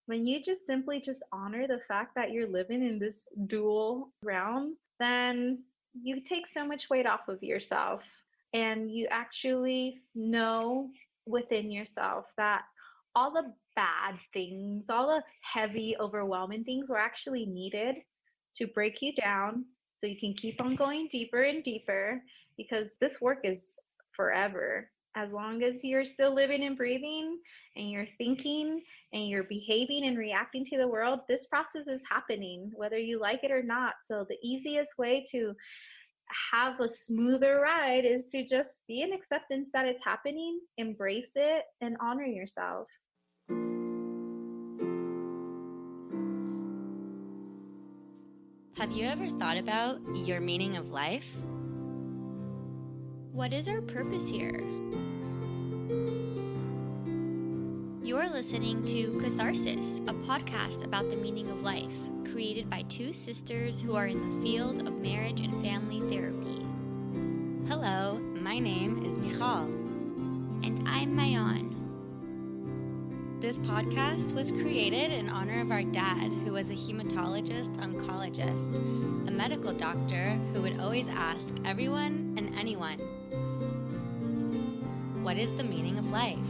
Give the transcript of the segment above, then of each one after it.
When you just simply just honor the fact that you're living in this dual realm, then you take so much weight off of yourself and you actually know within yourself that all the bad things, all the heavy, overwhelming things were actually needed to break you down so you can keep on going deeper and deeper because this work is forever. As long as you're still living and breathing and you're thinking and you're behaving and reacting to the world, this process is happening, whether you like it or not. So the easiest way to have a smoother ride is to just be in acceptance that it's happening, embrace it, and honor yourself. Have you ever thought about your meaning of life? What is our purpose here? You're listening to CatharSIS, a podcast about the meaning of life, created by two sisters who are in the field of marriage and family therapy. Hello, my name is Michal. And I'm Maayan. This podcast was created in honor of our dad, who was a hematologist-oncologist, a medical doctor who would always ask everyone and anyone, what is the meaning of life?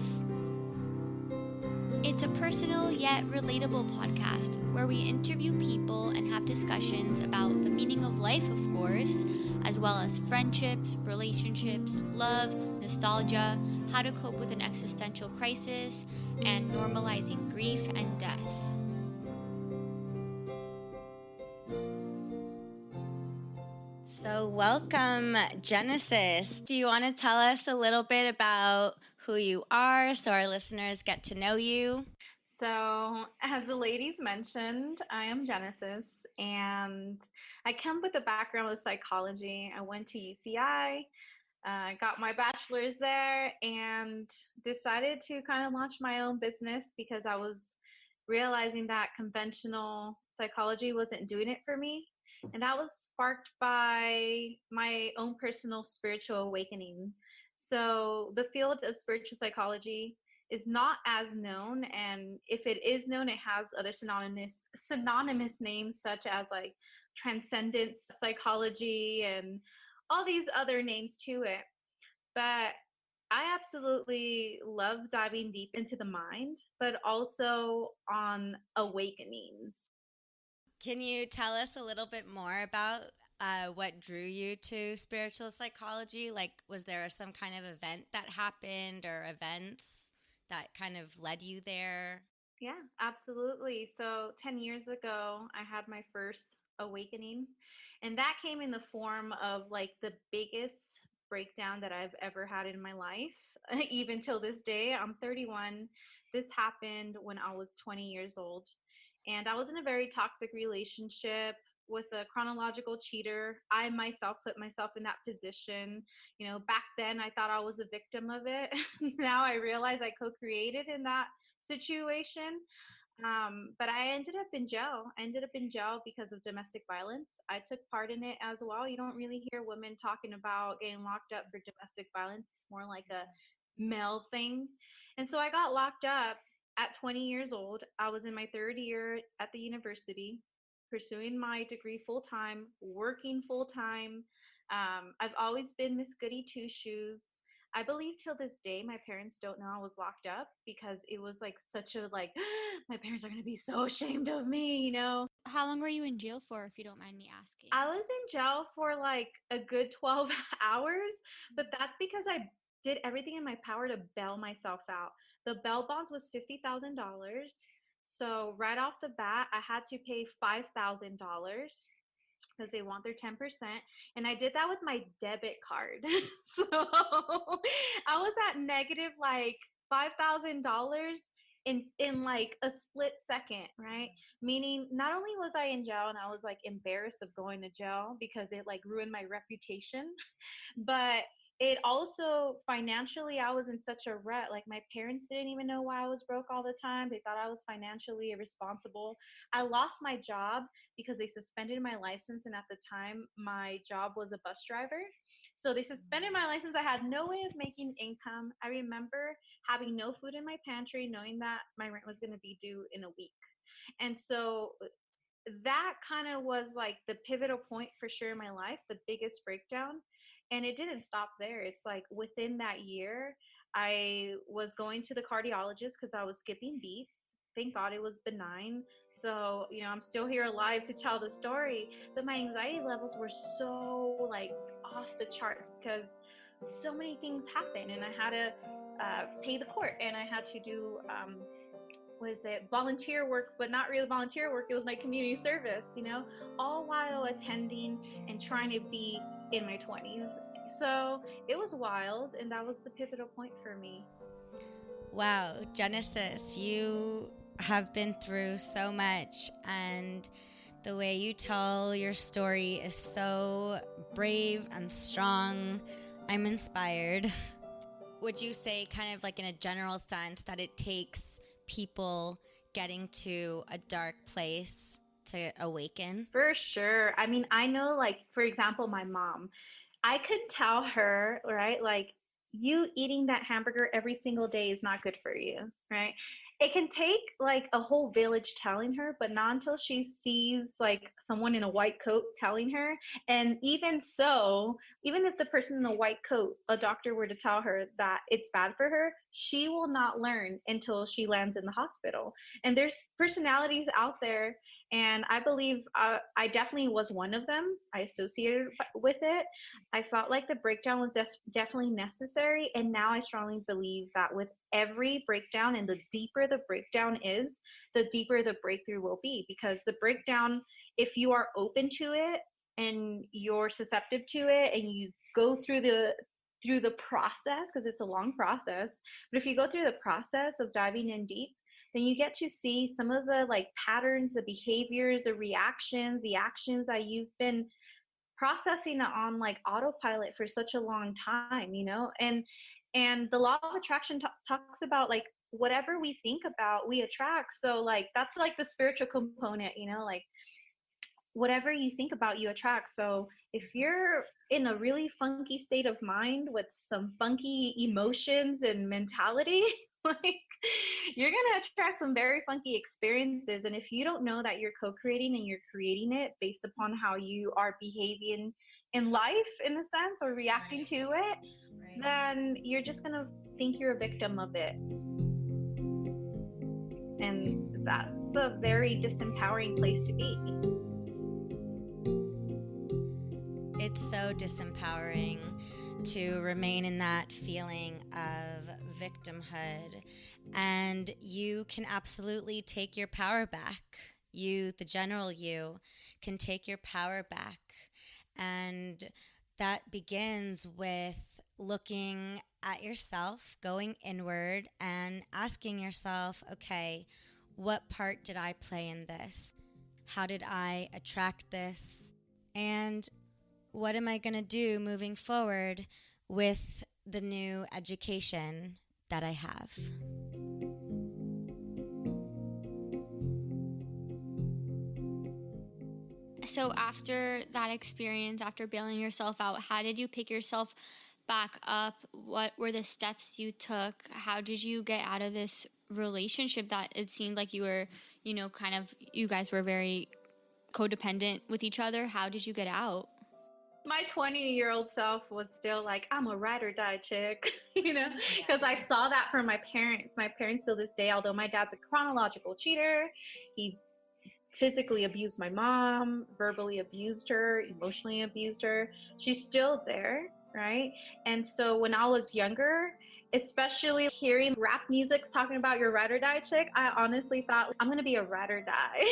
It's a personal yet relatable podcast where we interview people and have discussions about the meaning of life, of course, as well as friendships, relationships, love, nostalgia, how to cope with an existential crisis, and normalizing grief and death. So welcome, Genesis. Do you want to tell us a little bit about who you are so our listeners get to know you? So, as the ladies mentioned, I am Genesis, and I come with a background of psychology. I went to UCI, got my bachelor's there, and decided to kind of launch my own business because I was realizing that conventional psychology wasn't doing it for me. And that was sparked by my own personal spiritual awakening. So, the field of spiritual psychology is not as known, and if it is known, it has other synonymous names such as like transcendence psychology and all these other names to it. But I absolutely love diving deep into the mind, but also on awakenings. Can you tell us a little bit more about what drew you to spiritual psychology? Like, was there some kind of event that happened or events that kind of led you there? Yeah, absolutely. So 10 years ago, I had my first awakening, and that came in the form of like the biggest breakdown that I've ever had in my life. Even till this day, I'm 31. This happened when I was 20 years old, and I was in a very toxic relationship with a chronological cheater. I myself put myself in that position. You know, back then I thought I was a victim of it. Now I realize I co-created in that situation. But I ended up in jail. I ended up in jail because of domestic violence. I took part in it as well. You don't really hear women talking about getting locked up for domestic violence. It's more like a male thing. And so I got locked up at 20 years old. I was in my third year at the university, pursuing my degree full time, working full time. I've always been Miss Goody Two Shoes. I believe till this day my parents don't know I was locked up because it was like such a like my parents are going to be so ashamed of me, you know. How long were you in jail for, if you don't mind me asking? I was in jail for like a good 12 hours, but that's because I did everything in my power to bail myself out. The bail bonds was $50,000. So right off the bat, I had to pay $5,000 because they want their 10%. And I did that with my debit card. So I was at negative like $5,000 in like a split second, right? Meaning not only was I in jail and I was like embarrassed of going to jail because it like ruined my reputation, but it also financially I was in such a rut. Like my parents didn't even know why I was broke all the time. They thought I was financially irresponsible. I lost my job because they suspended my license, and at the time my job was a bus driver. So they suspended my license. I had no way of making income. I remember having no food in my pantry, knowing that my rent was going to be due in a week. And so that kind of was like the pivotal point for sure in my life, the biggest breakdown. And it didn't stop there. It's like within that year, I was going to the cardiologist because I was skipping beats. Thank God it was benign. So, I'm still here alive to tell the story. But my anxiety levels were so like off the charts because so many things happened, and I had to pay the court, and I had to do volunteer work, but not really volunteer work. It was my community service, all while attending and trying to be in my 20s. So it was wild, and that was the pivotal point for me. Wow, Genesis, you have been through so much, and the way you tell your story is so brave and strong. I'm inspired. Would you say, kind of like in a general sense, that it takes people getting to a dark place to awaken? For sure. I mean, I know, like, for example, my mom, I could tell her, right, like, you eating that hamburger every single day is not good for you, right? It can take like a whole village telling her, but not until she sees like someone in a white coat telling her. And even so, even if the person in the white coat, a doctor, were to tell her that it's bad for her, she will not learn until she lands in the hospital. And there's personalities out there, and I believe I definitely was one of them. I associated with it. I felt like the breakdown was definitely necessary. And now I strongly believe that with every breakdown, and the deeper the breakdown is, the deeper the breakthrough will be. Because the breakdown, if you are open to it and you're susceptible to it, and you go through the process, because it's a long process, but if you go through the process of diving in deep, then you get to see some of the like patterns, the behaviors, the reactions, the actions that you've been processing on like autopilot for such a long time, and the law of attraction talks about like whatever we think about, we attract. So like that's like the spiritual component, like whatever you think about, you attract. So if you're in a really funky state of mind with some funky emotions and mentality, like you're going to attract some very funky experiences. And if you don't know that you're co-creating and you're creating it based upon how you are behaving in life, in a sense, or reacting to it, then you're just going to think you're a victim of it. And that's a very disempowering place to be. It's so disempowering to remain in that feeling of victimhood. And you can absolutely take your power back. You, the general you, can take your power back. And that begins with looking at yourself, going inward, and asking yourself, okay, what part did I play in this? How did I attract this? And what am I going to do moving forward with the new education that I have? So after that experience, after bailing yourself out, how did you pick yourself back up? What were the steps you took? How did you get out of this relationship that it seemed like you were, you guys were very codependent with each other? How did you get out? My 20-year-old self was still like, I'm a ride or die chick, because I saw that from my parents. My parents till this day, although my dad's a chronological cheater, he's physically abused my mom, verbally abused her, emotionally abused her. She's still there, right? And so when I was younger, especially hearing rap music talking about your ride or die chick, I honestly thought, I'm gonna be a ride or die,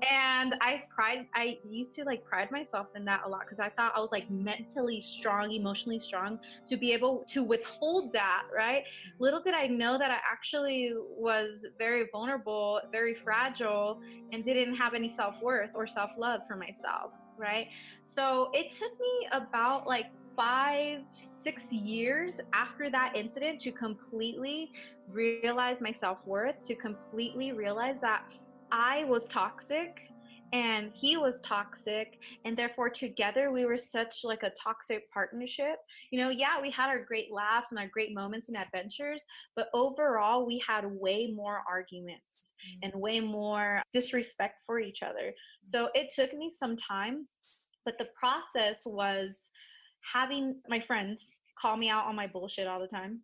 And I used to like pride myself in that a lot, because I thought I was like mentally strong, emotionally strong to be able to withhold that, right? Little did I know that I actually was very vulnerable, very fragile, and didn't have any self-worth or self-love for myself, right? So it took me about like 5-6 years after that incident to completely realize my self-worth, to completely realize that I was toxic and he was toxic, and therefore together we were such like a toxic partnership. Yeah, we had our great laughs and our great moments and adventures, but overall we had way more arguments and way more disrespect for each other. So it took me some time, but the process was having my friends call me out on my bullshit all the time.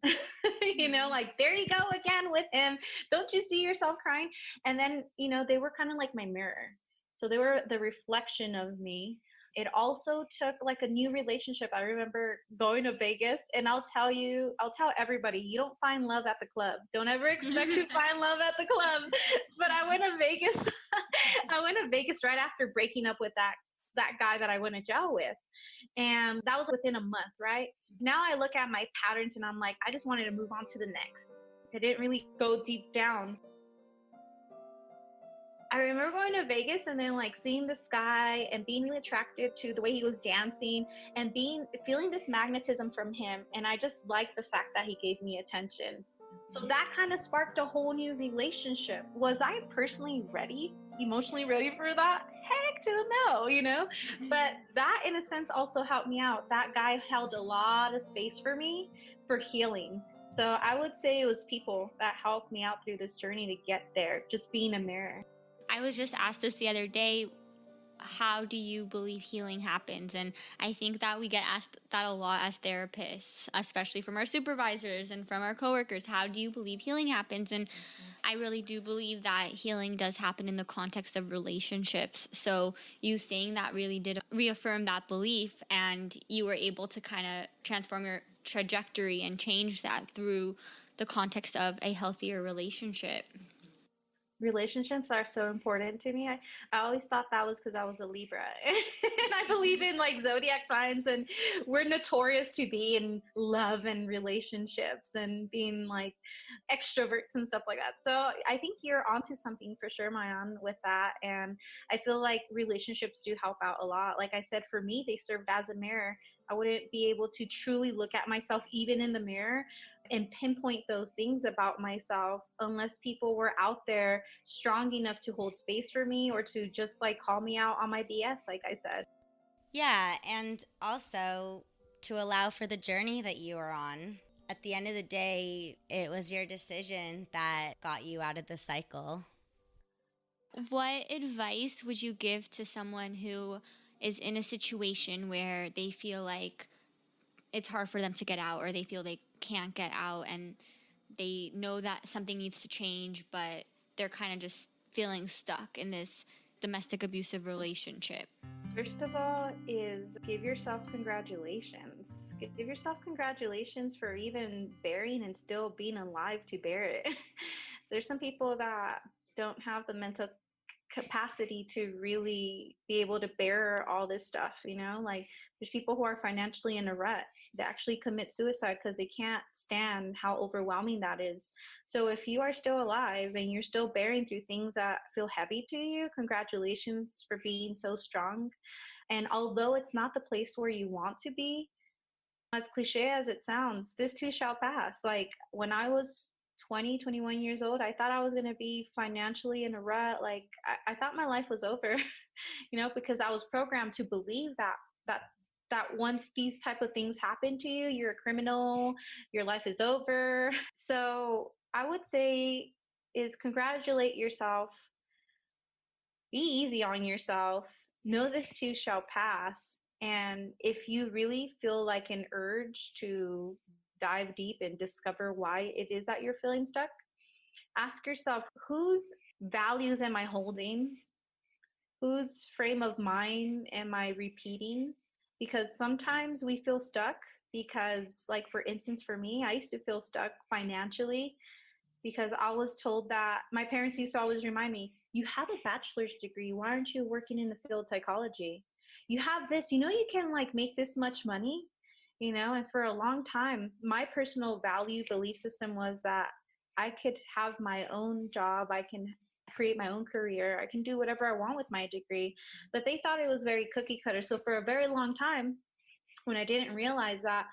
Like, there you go again with him. Don't you see yourself crying? And then, they were kind of like my mirror. So they were the reflection of me. It also took like a new relationship. I remember going to Vegas, and I'll tell everybody, you don't find love at the club. Don't ever expect to find love at the club. But I went to Vegas. I went to Vegas right after breaking up with that guy that I went to jail with. And that was within a month, right? Now I look at my patterns and I'm like, I just wanted to move on to the next. I didn't really go deep down. I remember going to Vegas and then like seeing this guy and being really attracted to the way he was dancing and feeling this magnetism from him. And I just liked the fact that he gave me attention. So that kind of sparked a whole new relationship. Was I personally emotionally ready for that? Heck to the no, But that in a sense also helped me out. That guy held a lot of space for me for healing. So I would say it was people that helped me out through this journey to get there, just being a mirror. I was just asked this the other day, how do you believe healing happens? And I think that we get asked that a lot as therapists, especially from our supervisors and from our coworkers. How do you believe healing happens? And I really do believe that healing does happen in the context of relationships. So you saying that really did reaffirm that belief, and you were able to kind of transform your trajectory and change that through the context of a healthier relationship. Relationships are so important to me. I always thought that was because I was a Libra and I believe in like zodiac signs, and we're notorious to be in love and relationships and being like extroverts and stuff like that. So I think you're onto something for sure, Maayan, with that. And I feel like relationships do help out a lot. Like I said, for me, they served as a mirror. I wouldn't be able to truly look at myself even in the mirror and pinpoint those things about myself unless people were out there strong enough to hold space for me or to just like call me out on my BS, like I said. Yeah, and also to allow for the journey that you were on. At the end of the day, it was your decision that got you out of the cycle. What advice would you give to someone who is in a situation where they feel like it's hard for them to get out, or they feel they can't get out, and they know that something needs to change, but they're kind of just feeling stuck in this domestic abusive relationship? First of all is give yourself congratulations. Give yourself congratulations for even bearing and still being alive to bear it. So there's some people that don't have the mental capacity to really be able to bear all this stuff, like there's people who are financially in a rut that actually commit suicide because they can't stand how overwhelming that is. So if you are still alive and you're still bearing through things that feel heavy to you, congratulations for being so strong. And although it's not the place where you want to be, as cliche as it sounds, this too shall pass. Like when I was 20, 21 years old, I thought I was going to be financially in a rut. Like I thought my life was over, because I was programmed to believe that once these type of things happen to you, you're a criminal, your life is over. So I would say is congratulate yourself, be easy on yourself, know this too shall pass. And if you really feel like an urge to dive deep and discover why it is that you're feeling stuck, ask yourself, whose values am I holding? Whose frame of mind am I repeating? Because sometimes we feel stuck because, like, for instance, for me, I used to feel stuck financially because I was told that my parents used to always remind me, you have a bachelor's degree. Why aren't you working in the field of psychology? You have this, you can like make this much money. And for a long time, my personal value belief system was that I could have my own job, I can create my own career, I can do whatever I want with my degree. But they thought it was very cookie cutter. So for a very long time, when I didn't realize that,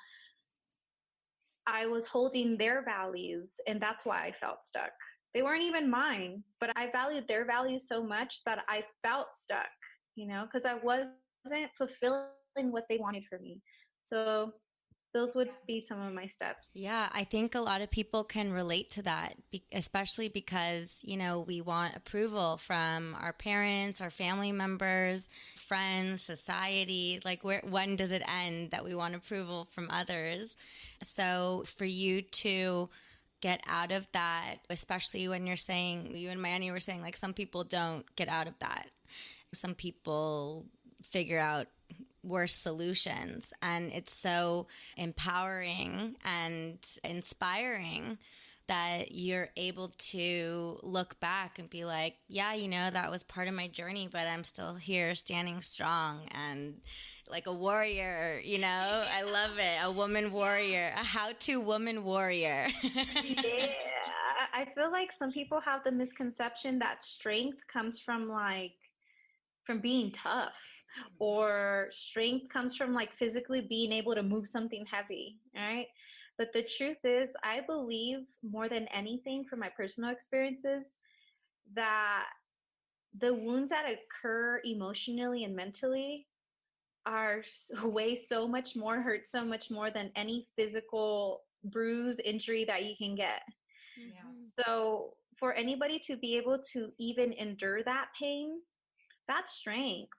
I was holding their values, and that's why I felt stuck. They weren't even mine, but I valued their values so much that I felt stuck, because I wasn't fulfilling what they wanted for me. So those would be some of my steps. Yeah, I think a lot of people can relate to that, especially because, we want approval from our parents, our family members, friends, society. Like, when does it end that we want approval from others? So for you to get out of that, especially when you're saying, you and Miami were saying, like, some people don't get out of that. Some people figure out worse solutions. And it's so empowering and inspiring that you're able to look back and be like, yeah, that was part of my journey, but I'm still here standing strong and like a warrior, I love it. A woman warrior, a how-to woman warrior. Yeah. I feel like some people have the misconception that strength comes from being tough, or strength comes from like physically being able to move something heavy, right? But the truth is, I believe more than anything from my personal experiences that the wounds that occur emotionally and mentally are way so much more, hurt so much more than any physical bruise, injury that you can get. Yeah. So for anybody to be able to even endure that pain, that's strength.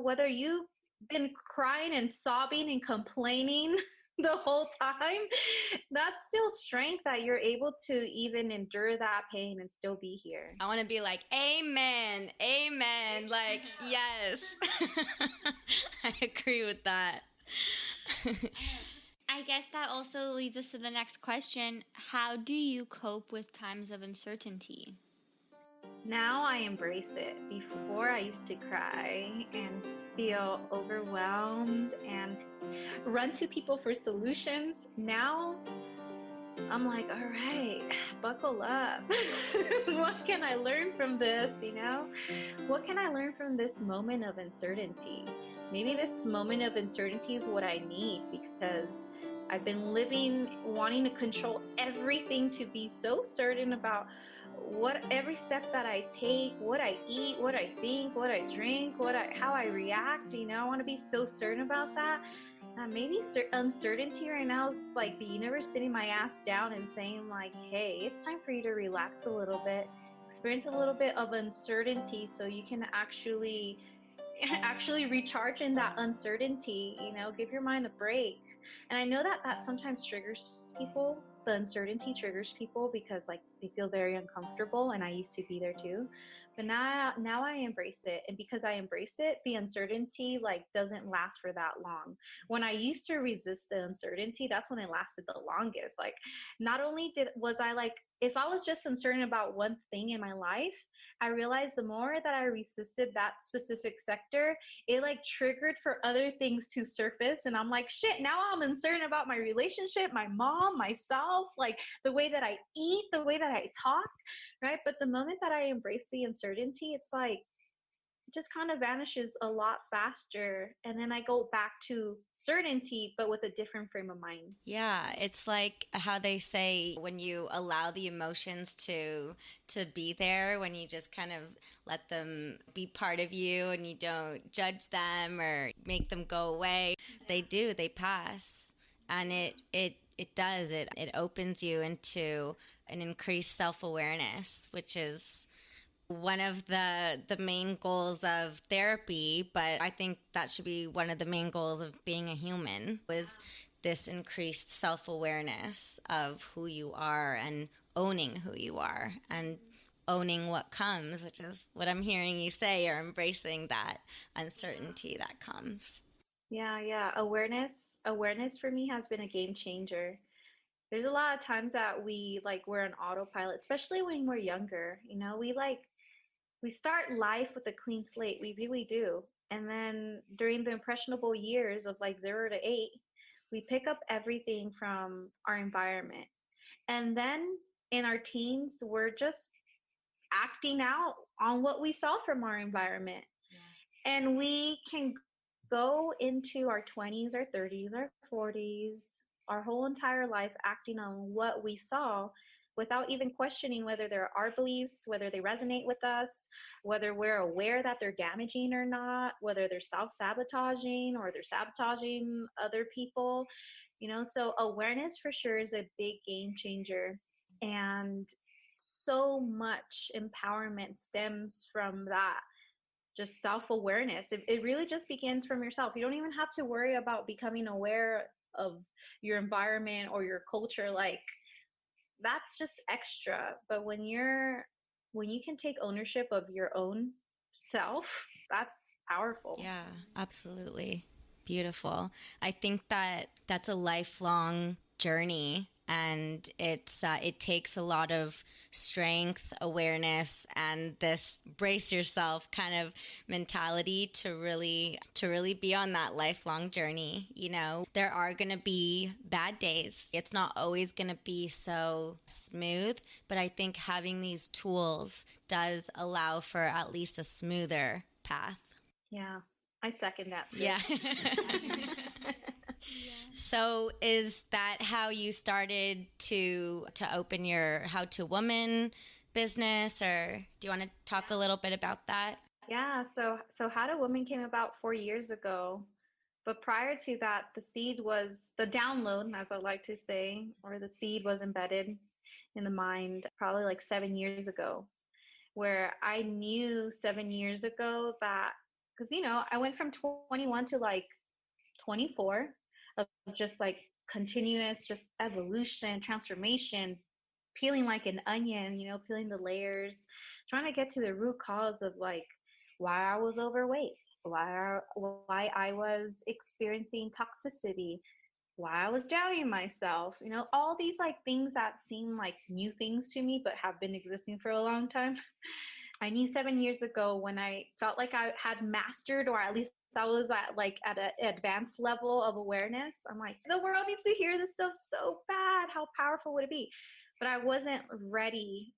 Whether you've been crying and sobbing and complaining the whole time, that's still strength that you're able to even endure that pain and still be here. I want to be like, amen, amen. Like, yes. I agree with that. I guess that also leads us to the next question. How do you cope with times of uncertainty? Now I embrace it. Before, I used to cry and feel overwhelmed and run to people for solutions. Now I'm like, all right, buckle up. What can I learn from this? What can I learn from this moment of uncertainty? Maybe this moment of uncertainty is what I need, because I've been living wanting to control everything, to be so certain about every step that I take, what I eat, what I think, what I drink, how I react. I want to be so certain about that. Maybe uncertainty right now is like the universe sitting my ass down and saying like, hey, it's time for you to relax a little bit, experience a little bit of uncertainty so you can actually recharge in that uncertainty. Give your mind a break. And I know that sometimes triggers people. The uncertainty triggers people because like they feel very uncomfortable, and I used to be there too. But now I embrace it, and because I embrace it, the uncertainty like doesn't last for that long. When I used to resist the uncertainty, that's when it lasted the longest. Like, not only was I like, if I was just uncertain about one thing in my life, I realized the more that I resisted that specific sector, it like triggered for other things to surface. And I'm like, shit, now I'm uncertain about my relationship, my mom, myself, like the way that I eat, the way that I talk, right? But the moment that I embrace the uncertainty, it's like, it just kind of vanishes a lot faster. And then I go back to certainty, but with a different frame of mind. Yeah, it's like how they say when you allow the emotions to be there, when you just kind of let them be part of you and you don't judge them or make them go away. They pass. And it does. It opens you into an increased self-awareness, which is one of the main goals of therapy, but I think that should be one of the main goals of being a human, was this increased self-awareness of who you are and owning who you are and owning what comes, which is what I'm hearing you say, or embracing that uncertainty that comes. Yeah. Awareness for me has been a game changer. There's a lot of times that we're on autopilot, especially when we're younger. We start life with a clean slate. We really do. And then during the impressionable years of like 0 to 8, we pick up everything from our environment. And then in our teens, we're just acting out on what we saw from our environment. Yeah. And we can go into our 20s, our 30s, our 40s, our whole entire life acting on what we saw. without even questioning whether they're our beliefs, whether they resonate with us, whether we're aware that they're damaging or not, whether they're self-sabotaging or they're sabotaging other people, so awareness for sure is a big game changer. And so much empowerment stems from that, just self-awareness. It really just begins from yourself. You don't even have to worry about becoming aware of your environment or your culture. Like, that's just extra. But when you can take ownership of your own self, that's powerful. Yeah, absolutely. Beautiful. I think that that's a lifelong journey, and it takes a lot of strength, awareness, and this brace yourself kind of mentality to really be on that lifelong journey. There are going to be bad days. It's not always going to be so smooth, but I think having these tools does allow for at least a smoother path. Yeah, I second that too. Yeah. So is that how you started to open your How to Woman business, or do you want to talk a little bit about that? Yeah, so How to Woman came about 4 years ago. But prior to that, the download, as I like to say, or the seed was embedded in the mind probably like 7 years ago, where I knew 7 years ago that, because, I went from 21 to like 24 of just like continuous, just evolution, transformation, peeling like an onion, peeling the layers, trying to get to the root cause of like why I was overweight, why I was experiencing toxicity, why I was doubting myself, all these like things that seem like new things to me but have been existing for a long time. I knew 7 years ago when I felt like I had mastered, or at least I was at an advanced level of awareness. I'm like, the world needs to hear this stuff so bad. How powerful would it be? But I wasn't ready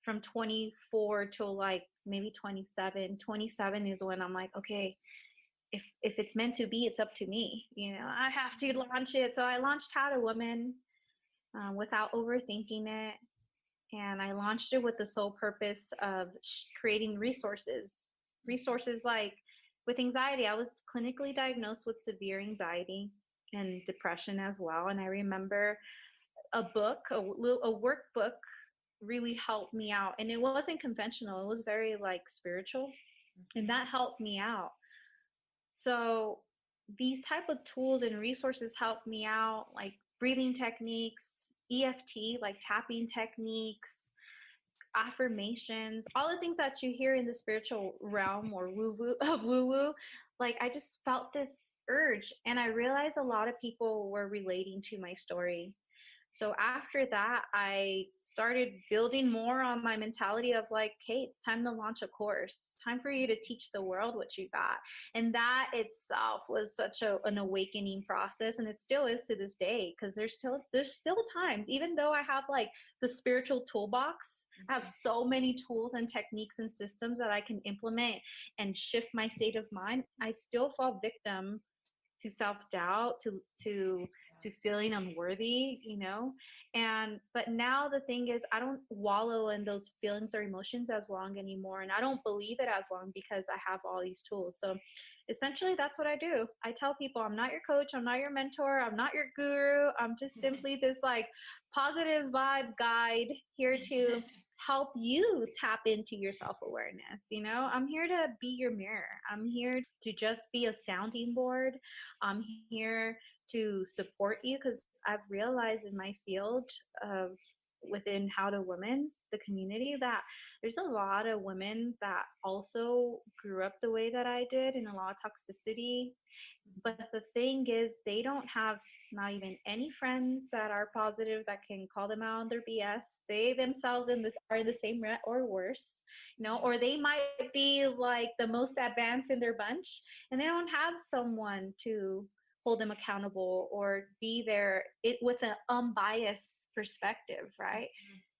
from 24 till like maybe 27. 27 is when I'm like, okay, if it's meant to be, it's up to me. I have to launch it. So I launched How to Woman without overthinking it. And I launched it with the sole purpose of creating resources like with anxiety. I was clinically diagnosed with severe anxiety and depression as well. And I remember a workbook really helped me out. And it wasn't conventional. It was very like spiritual. And that helped me out. So these type of tools and resources helped me out, like breathing techniques, EFT, like tapping techniques, affirmations, all the things that you hear in the spiritual realm or woo-woo. Like, I just felt this urge, and I realized a lot of people were relating to my story. So after that, I started building more on my mentality of like, hey, it's time to launch a course. Time for you to teach the world what you got. And that itself was such an awakening process. And it still is to this day, because there's still times, even though I have like the spiritual toolbox, I have so many tools and techniques and systems that I can implement and shift my state of mind. I still fall victim to self-doubt, to feeling unworthy, but now the thing is, I don't wallow in those feelings or emotions as long anymore, and I don't believe it as long, because I have all these tools. So essentially, that's what I do. I tell people, I'm not your coach, I'm not your mentor, I'm not your guru, I'm just simply this like positive vibe guide here to help you tap into your self-awareness. I'm here to be your mirror. I'm here to just be a sounding board. I'm here to support you, because I've realized in my field of within How to Women, the community, that there's a lot of women that also grew up the way that I did, in a lot of toxicity. But the thing is, they don't have not even any friends that are positive, that can call them out on their BS. They themselves are in the same rut or worse, or they might be like the most advanced in their bunch, and they don't have someone to hold them accountable or be there with an unbiased perspective, right?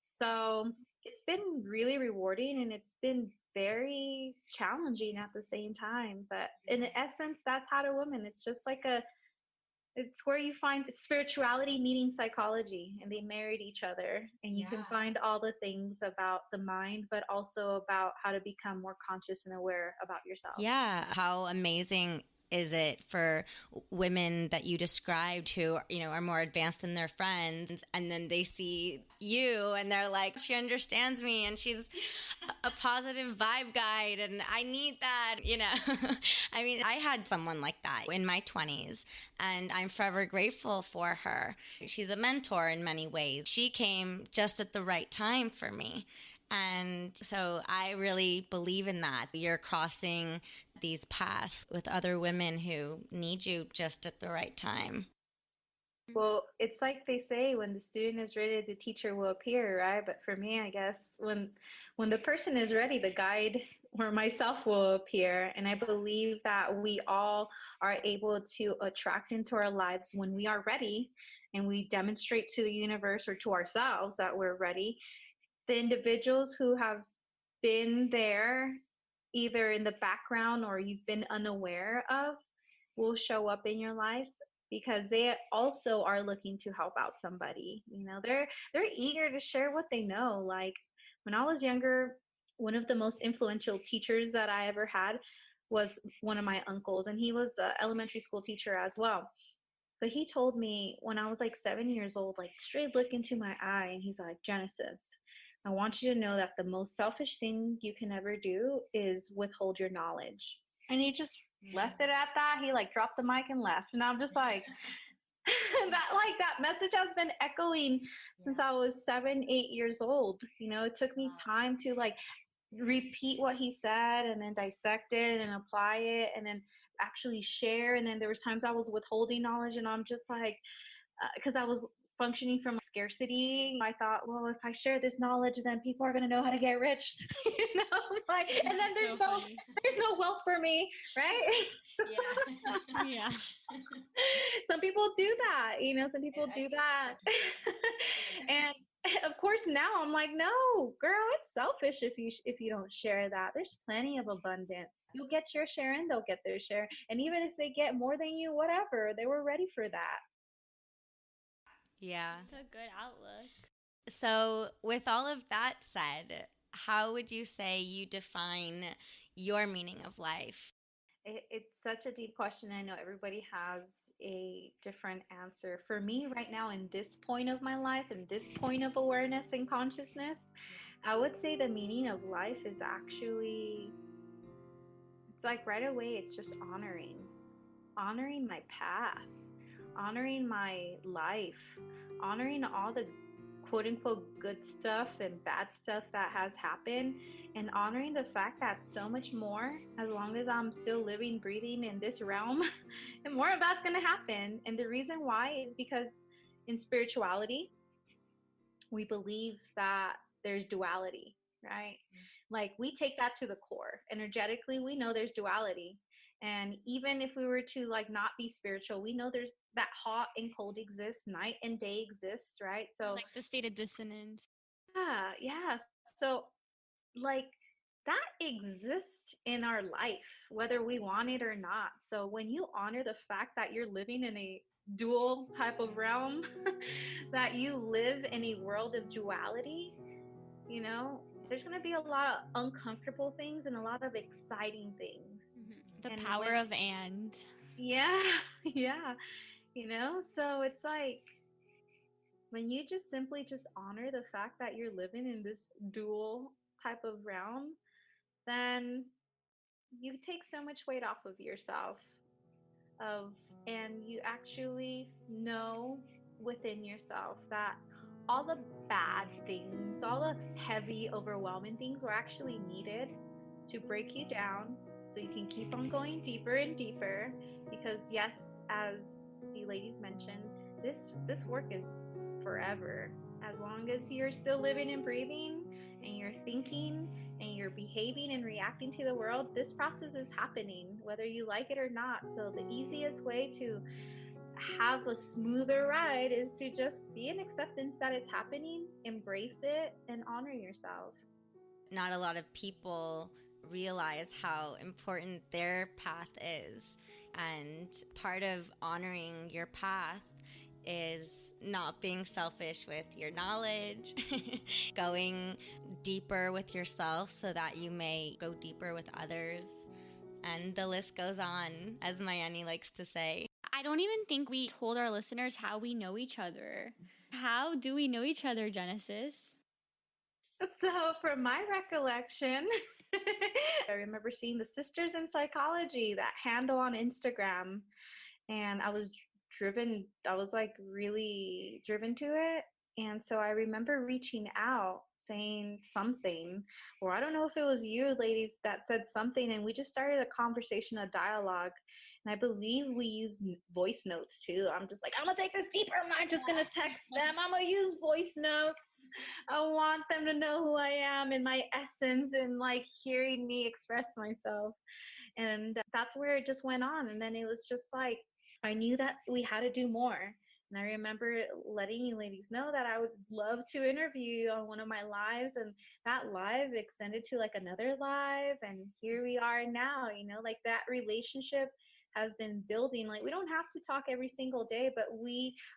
So it's been really rewarding, and it's been very challenging at the same time. But in essence, that's How to Woman. It's just like It's where you find spirituality meeting psychology, and they married each other. And you can find all the things about the mind, but also about how to become more conscious and aware about yourself. Yeah. How amazing is it for women that you described who, are more advanced than their friends, and then they see you and they're like, she understands me and she's a positive vibe guide and I need that, I mean, I had someone like that in my 20s and I'm forever grateful for her. She's a mentor in many ways. She came just at the right time for me. And so I really believe in that. You're crossing these paths with other women who need you just at the right time. Well, it's like they say, when the student is ready, the teacher will appear, right? But for me, I guess when the person is ready, the guide or myself will appear. And I believe that we all are able to attract into our lives when we are ready, and we demonstrate to the universe or to ourselves that we're ready. The individuals who have been there, either in the background or you've been unaware of, will show up in your life, because they also are looking to help out somebody. They're eager to share what they know. Like when I was younger, one of the most influential teachers that I ever had was one of my uncles, and he was an elementary school teacher as well. But he told me when I was like 7 years old, like straight look into my eye, and he's like, Genesis, I want you to know that the most selfish thing you can ever do is withhold your knowledge. And he just left it at that. He like dropped the mic and left. And I'm just like, that message has been echoing since I was 7, 8 years old. It took me time to like repeat what he said and then dissect it and apply it and then actually share. And then there was times I was withholding knowledge, and I'm just like, because I was functioning from scarcity. I thought, well, if I share this knowledge, then people are going to know how to get rich, and then there's no wealth for me, right? Yeah. Some people do that, some people do that. And of course now I'm like, no, girl, it's selfish if you don't share that. There's plenty of abundance. You'll get your share and they'll get their share. And even if they get more than you, whatever, they were ready for that. Yeah. It's a good outlook. So with all of that said, how would you say you define your meaning of life? It's such a deep question. I know everybody has a different answer. For me right now, in this point of my life, in this point of awareness and consciousness, I would say the meaning of life is actually, it's like right away, it's just honoring my path, honoring my life, honoring all the quote unquote good stuff and bad stuff that has happened, and honoring the fact that so much more, as long as I'm still living, breathing in this realm, and more of that's going to happen. And the reason why is because in spirituality, we believe that there's duality, right? Like we take that to the core. Energetically, we know there's duality. And even if we were to like not be spiritual, we know there's that hot and cold exists, night and day exists, right? So Like the state of dissonance. yeah. So like that exists in our life, whether we want it or not. So when you honor the fact that you're living in a dual type of realm, that you live in a world of duality, there's going to be a lot of uncomfortable things and a lot of exciting things. The And power of and. yeah, yeah. So it's like when you just simply just honor the fact that you're living in this dual type of realm, then you take so much weight off of yourself, and you actually know within yourself that all the bad things, all the heavy, overwhelming things were actually needed to break you down so you can keep on going deeper and deeper. Because yes, as the ladies mentioned, this work is forever. As long as you're still living and breathing and you're thinking and you're behaving and reacting to the world, this process is happening, whether you like it or not. So the easiest way to have a smoother ride is to just be in acceptance that it's happening, embrace it, and honor yourself. Not a lot of people realize how important their path is. And part of honoring your path is not being selfish with your knowledge, going deeper with yourself so that you may go deeper with others. And the list goes on, as Mayani likes to say. I don't even think we told our listeners how we know each other. How do we know each other, Genesis? So, from my recollection, I remember seeing the Sisters in Psychology, that handle on Instagram, and I was like really driven to it. And so I remember reaching out saying something, or I don't know if it was you ladies that said something, and we just started a conversation, a dialogue. And I believe we used voice notes too. I'm just like, I'm gonna take this deeper. I'm not just gonna text them. I'm gonna use voice notes. I want them to know who I am and my essence, and like hearing me express myself. And that's where it just went on. And then it was just like, I knew that we had to do more. And I remember letting you ladies know that I would love to interview you on one of my lives. And that live extended to like another live. And here we are now, like that relationship has been building. Like, we don't have to talk every single day, but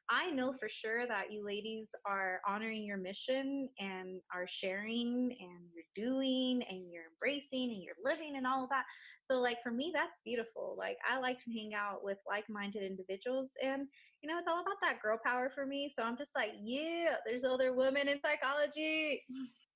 I know for sure that you ladies are honoring your mission and are sharing, and you're doing, and you're embracing, and you're living, and all of that. So like, for me, that's beautiful. Like, I like to hang out with like-minded individuals, and it's all about that girl power for me. So I'm just like, yeah, there's other women in psychology.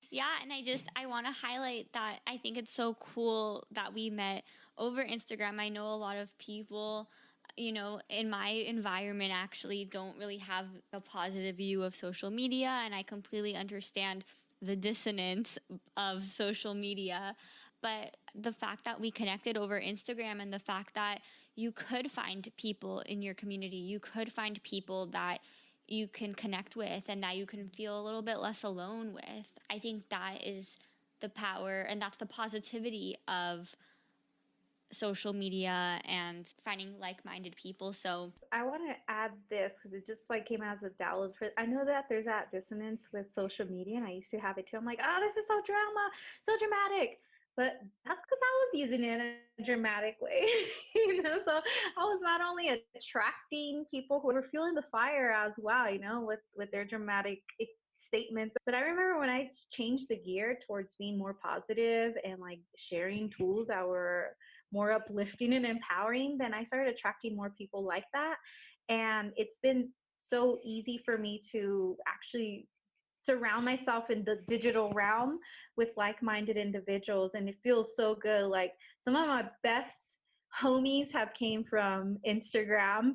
Yeah, and I want to highlight that I think it's so cool that we met over Instagram. I know a lot of people, in my environment actually don't really have a positive view of social media, and I completely understand the dissonance of social media. But the fact that we connected over Instagram, and the fact that you could find people in your community, you could find people that you can connect with and that you can feel a little bit less alone with. I think that is the power, and that's the positivity of social media and finding like-minded people. So I want to add this because it just like came as a download. I know that there's that dissonance with social media, and I used to have it too. I'm like, oh, this is so dramatic. But that's because I was using it in a dramatic way, So I was not only attracting people who were feeling the fire as well, with their dramatic statements. But I remember when I changed the gear towards being more positive and like sharing tools that were more uplifting and empowering, then I started attracting more people like that. And it's been so easy for me to actually surround myself in the digital realm with like-minded individuals, and it feels so good. Like, some of my best homies have came from Instagram.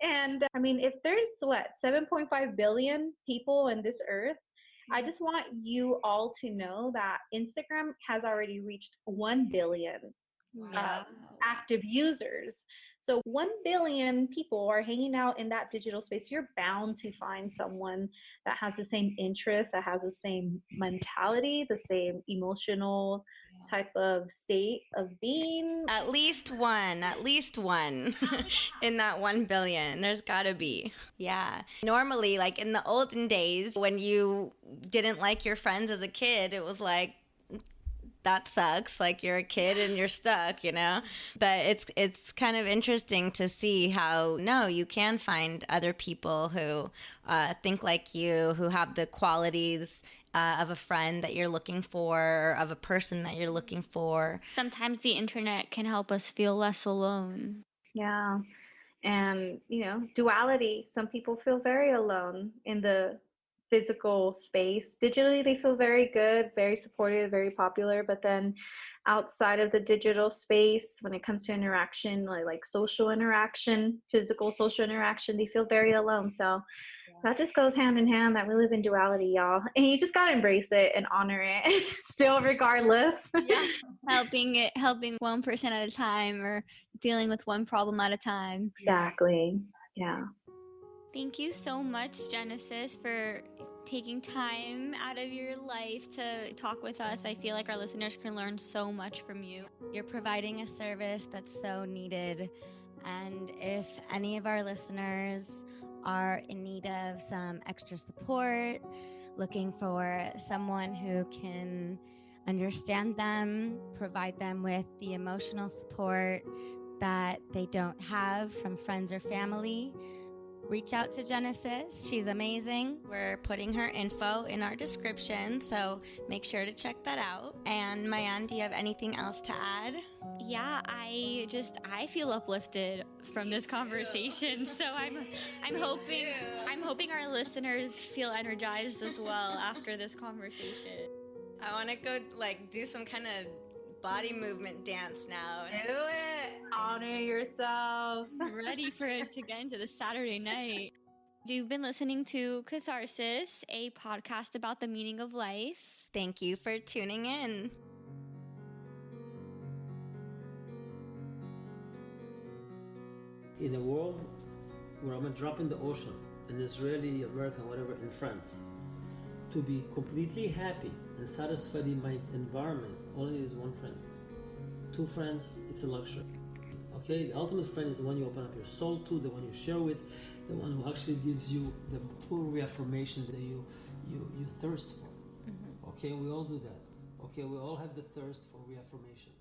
And I mean, if there's 7.5 billion people in this earth, I just want you all to know that Instagram has already reached 1 billion active users. So 1 billion people are hanging out in that digital space. You're bound to find someone that has the same interests, that has the same mentality, the same emotional type of state of being. At least one in that 1 billion. There's gotta be. Yeah. Normally, like in the olden days, when you didn't like your friends as a kid, it was like, that sucks. Like, you're a kid and you're stuck, But it's kind of interesting to see how, no, you can find other people who think like you, who have the qualities of a friend that you're looking for, of a person that you're looking for. Sometimes the internet can help us feel less alone. Yeah. And, duality. Some people feel very alone in the physical space. Digitally, they feel very good, very supported, very popular. But then outside of the digital space, when it comes to interaction, like social interaction, physical social interaction, they feel very alone. So that just goes hand in hand, that we live in duality, y'all. And you just got to embrace it and honor it still, regardless. Yeah. helping one person at a time, or dealing with one problem at a time. Exactly. Yeah. Thank you so much, Genesis, for taking time out of your life to talk with us. I feel like our listeners can learn so much from you. You're providing a service that's so needed. And if any of our listeners are in need of some extra support, looking for someone who can understand them, provide them with the emotional support, that they don't have from friends or family, reach out to Genesis. She's amazing. We're putting her info in our description, so make sure to check that out. And Maayan, do you have anything else to add? Yeah, I feel uplifted from this conversation. So I'm hoping our listeners feel energized as well after this conversation. I want to go do some kind of body movement dance now. Do it. Honor yourself. Ready for it to get into the Saturday night. You've been listening to CatharSIS, a podcast about the meaning of life. Thank you for tuning in. In a world where I'm a drop in the ocean, an Israeli, American, whatever, in France, to be completely happy and satisfied in my environment, all I need is one friend. 2 friends, it's a luxury. Okay, the ultimate friend is the one you open up your soul to, the one you share with, the one who actually gives you the full reaffirmation that you thirst for. Okay, we all do that. Okay, we all have the thirst for reaffirmation.